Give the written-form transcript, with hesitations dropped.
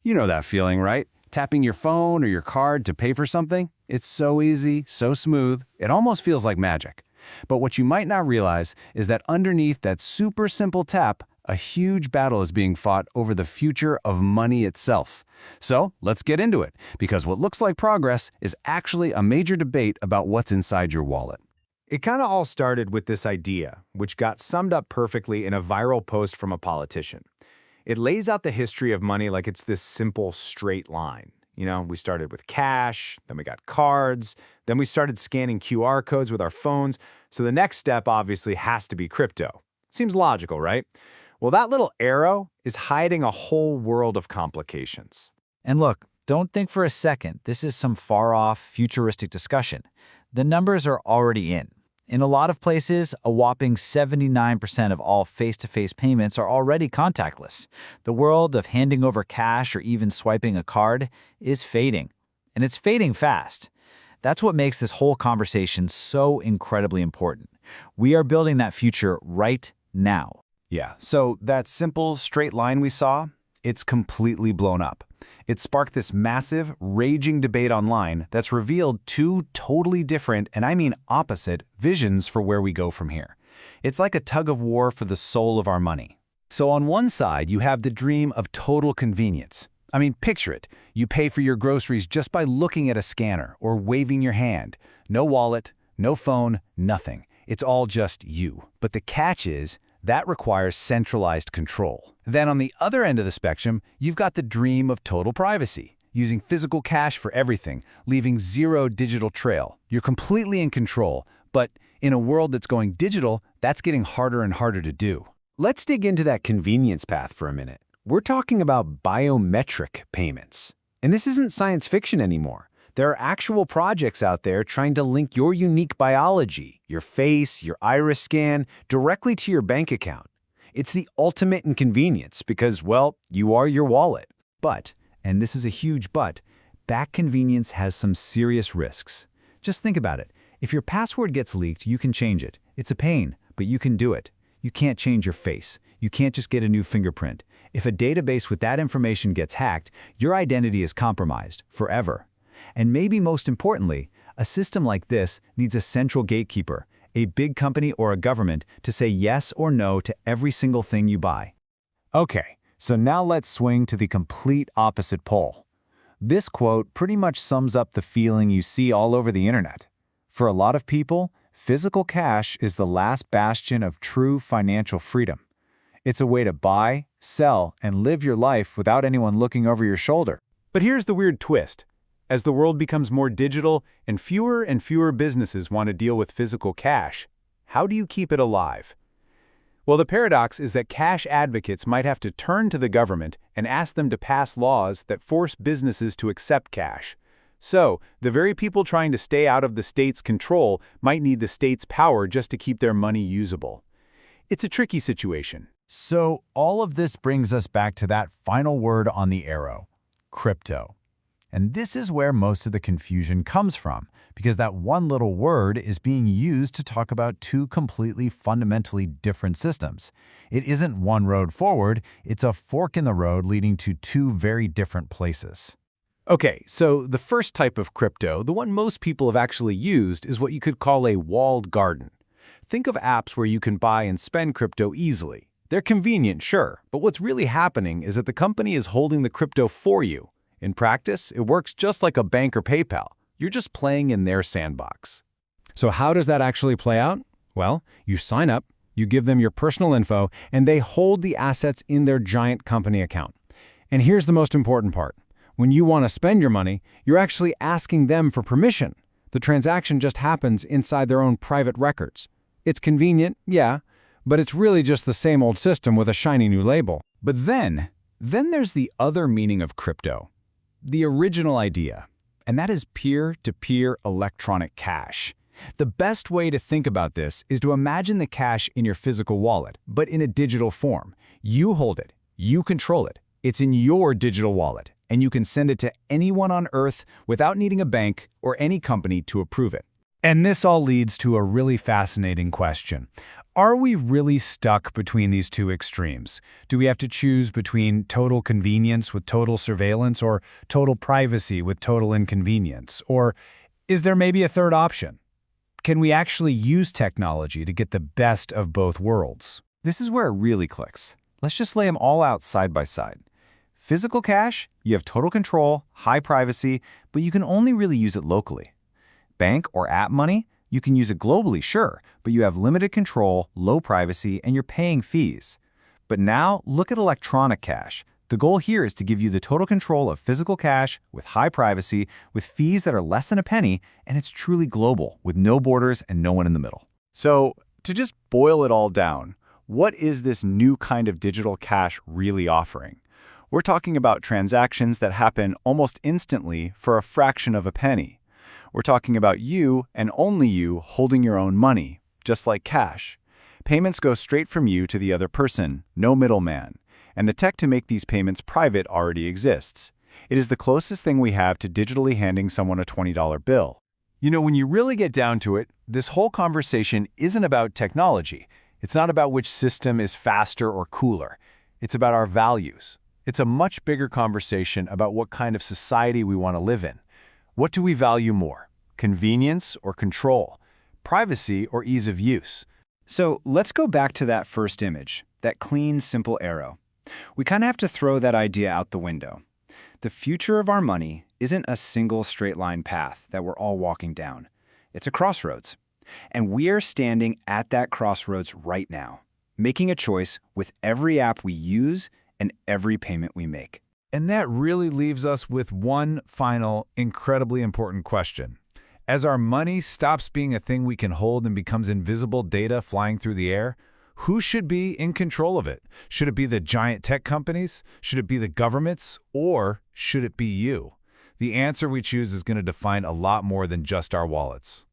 You know that feeling, right? Tapping your phone or your card to pay for something? It's so easy, so smooth, it almost feels like magic. But what you might not realize is that underneath that super simple tap, a huge battle is being fought over the future of money itself. So let's get into it, because what looks like progress is actually a major debate about what's inside your wallet. It kind of all started with this idea, which got summed up perfectly in a viral post from a politician. It lays out the history of money like it's this simple, straight line. You know, we started with cash, then we got cards, then we started scanning QR codes with our phones, so the next step obviously has to be crypto. Seems logical, right? Well, that little arrow is hiding a whole world of complications. And look, don't think for a second this is some far-off, futuristic discussion. The numbers are already in. In a lot of places, a whopping 79% of all face-to-face payments are already contactless. The world of handing over cash or even swiping a card is fading. And it's fading fast. That's what makes this whole conversation so incredibly important. We are building that future right now. Yeah, so that simple, straight line we saw, it's completely blown up. It sparked this massive, raging debate online that's revealed two totally different, and I mean opposite, visions for where we go from here. It's like a tug of war for the soul of our money. So on one side, you have the dream of total convenience. I mean, picture it. You pay for your groceries just by looking at a scanner or waving your hand. No wallet, no phone, nothing. It's all just you. But the catch is, that requires centralized control. Then on the other end of the spectrum, you've got the dream of total privacy, using physical cash for everything, leaving zero digital trail. You're completely in control, but in a world that's going digital, that's getting harder and harder to do. Let's dig into that convenience path for a minute. We're talking about biometric payments. And this isn't science fiction anymore. There are actual projects out there trying to link your unique biology, your face, your iris scan, directly to your bank account. It's the ultimate inconvenience because, well, you are your wallet. But, and this is a huge but, that convenience has some serious risks. Just think about it. If your password gets leaked, you can change it. It's a pain, but you can do it. You can't change your face. You can't just get a new fingerprint. If a database with that information gets hacked, your identity is compromised forever. And maybe most importantly, a system like this needs a central gatekeeper, a big company or a government, to say yes or no to every single thing you buy. Okay, so now let's swing to the complete opposite pole. This quote pretty much sums up the feeling you see all over the internet. For a lot of people, physical cash is the last bastion of true financial freedom. It's a way to buy, sell, and live your life without anyone looking over your shoulder. But here's the weird twist. As the world becomes more digital and fewer businesses want to deal with physical cash, how do you keep it alive? Well, the paradox is that cash advocates might have to turn to the government and ask them to pass laws that force businesses to accept cash. So, the very people trying to stay out of the state's control might need the state's power just to keep their money usable. It's a tricky situation. So all of this brings us back to that final word on the arrow, crypto. And this is where most of the confusion comes from, because that one little word is being used to talk about two completely fundamentally different systems. It isn't one road forward, it's a fork in the road leading to two very different places. Okay, so the first type of crypto, the one most people have actually used, is what you could call a walled garden. Think of apps where you can buy and spend crypto easily. They're convenient, sure, but what's really happening is that the company is holding the crypto for you. In practice, it works just like a bank or PayPal. You're just playing in their sandbox. So how does that actually play out? Well, you sign up, you give them your personal info, and they hold the assets in their giant company account. And here's the most important part. When you want to spend your money, you're actually asking them for permission. The transaction just happens inside their own private records. It's convenient, yeah, but it's really just the same old system with a shiny new label. But then there's the other meaning of crypto. The original idea, and that is peer-to-peer electronic cash. The best way to think about this is to imagine the cash in your physical wallet, but in a digital form. You hold it, you control it. It's in your digital wallet, and you can send it to anyone on Earth without needing a bank or any company to approve it. And this all leads to a really fascinating question. Are we really stuck between these two extremes? Do we have to choose between total convenience with total surveillance or total privacy with total inconvenience? Or is there maybe a third option? Can we actually use technology to get the best of both worlds? This is where it really clicks. Let's just lay them all out side by side. Physical cash, you have total control, high privacy, but you can only really use it locally. Bank or app money, you can use it globally, sure, but you have limited control, low privacy, and you're paying fees. But now, look at electronic cash. The goal here is to give you the total control of physical cash with high privacy, with fees that are less than a penny, and it's truly global, with no borders and no one in the middle. So, to just boil it all down, what is this new kind of digital cash really offering? We're talking about transactions that happen almost instantly for a fraction of a penny. We're talking about you and only you holding your own money, just like cash. Payments go straight from you to the other person, no middleman. And the tech to make these payments private already exists. It is the closest thing we have to digitally handing someone a $20 bill. You know, when you really get down to it, this whole conversation isn't about technology. It's not about which system is faster or cooler. It's about our values. It's a much bigger conversation about what kind of society we want to live in. What do we value more? Convenience or control? Privacy or ease of use? So let's go back to that first image, that clean, simple arrow. We kind of have to throw that idea out the window. The future of our money isn't a single straight line path that we're all walking down. It's a crossroads. And we are standing at that crossroads right now, making a choice with every app we use and every payment we make. And that really leaves us with one final, incredibly important question. As our money stops being a thing we can hold and becomes invisible data flying through the air, who should be in control of it? Should it be the giant tech companies? Should it be the governments? Or should it be you? The answer we choose is going to define a lot more than just our wallets.